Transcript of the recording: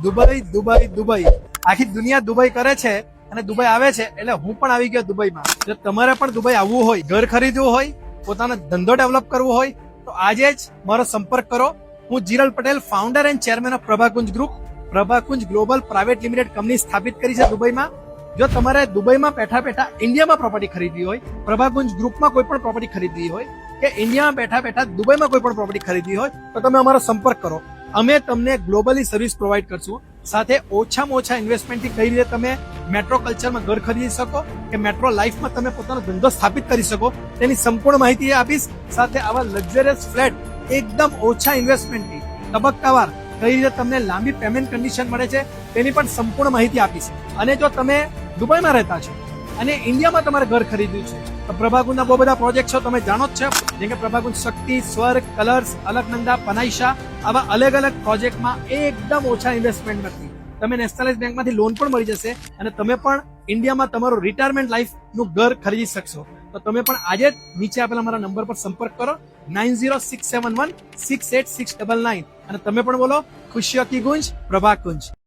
Dubai Dubai Dubai આખી દુનિયા Dubai કરે છે અને દુબઈ આવે છે, એટલે હું પણ આવી ગયો દુબઈમાં. જો તમારે પણ દુબઈ આવવું હોય, ઘર ખરીદવું હોય, પોતાનો ધંધો ડેવલપ કરવો હોય, તો આજે જ મારો સંપર્ક કરો. હું Jiral Patel, founder and chairman of Prabhakunj group, Prabhakunj global private limited company સ્થાપિત કરી છે દુબઈમાં. જો તમારે દુબઈમાં બેઠા બેઠા ઇન્ડિયામાં પ્રોપર્ટી ખરીદવી હોય, પ્રભાકુંજ ગ્રુપમાં કોઈ પણ પ્રોપર્ટી ખરીદવી હોય, કે ઇન્ડિયામાં બેઠા બેઠા દુબઈમાં કોઈ પણ પ્રોપર્ટી ખરીદવી હોય, તો તમે અમારો સંપર્ક કરો. અમે તમને ગ્લોબલી સર્વિસ પ્રોવાઈડ કરશું. સાથે ઓછામાં ઓછા ઇન્વેસ્ટમેન્ટથી કઈ રીતે તમે મેટ્રો કલ્ચરમાં ઘર ખરીદી શકો કે મેટ્રો લાઈફમાં તમે પોતાનો ધંધો સ્થાપિત કરી શકો, તેની સંપૂર્ણ માહિતી આપીશ. સાથે આવા લક્ઝરિયસ ફ્લેટ એકદમ ઓછા ઇન્વેસ્ટમેન્ટથી તબક્કાવાર કઈ રીતે તમને લાંબી પેમેન્ટ કન્ડિશન મળે છે, તેની પણ સંપૂર્ણ માહિતી આપીશ. અને જો તમે દુબઈમાં રહેતા છો અને ઇન્ડિયામાં તમારે ઘર ખરીદ્યું છે, તો પ્રભાકુંજના બહુ બધા પ્રોજેક્ટ છે, તમે જાણો જ છો, જેમ કે પ્રભાકુંજ શક્તિ, સ્વર્ગ, કલર્સ, અલકનંદા, પનાઈશા, આવા અલગ અલગ પ્રોજેક્ટમાં એકદમ ઓછા ઇન્વેસ્ટમેન્ટ નથી. તમે નેશનલાઇઝ બેંકમાંથી લોન પણ મળી જશે અને તમે પણ ઇન્ડિયામાં તમારું રિટાયરમેન્ટ લાઈફનું ઘર ખરીદી શકશો. તો તમે પણ આજે જ નીચે આપેલા મારા નંબર પર સંપર્ક કરો 9067168699 અને તમે પણ બોલો ખુશીઓ કી ગુંજ પ્રભાકુંજ.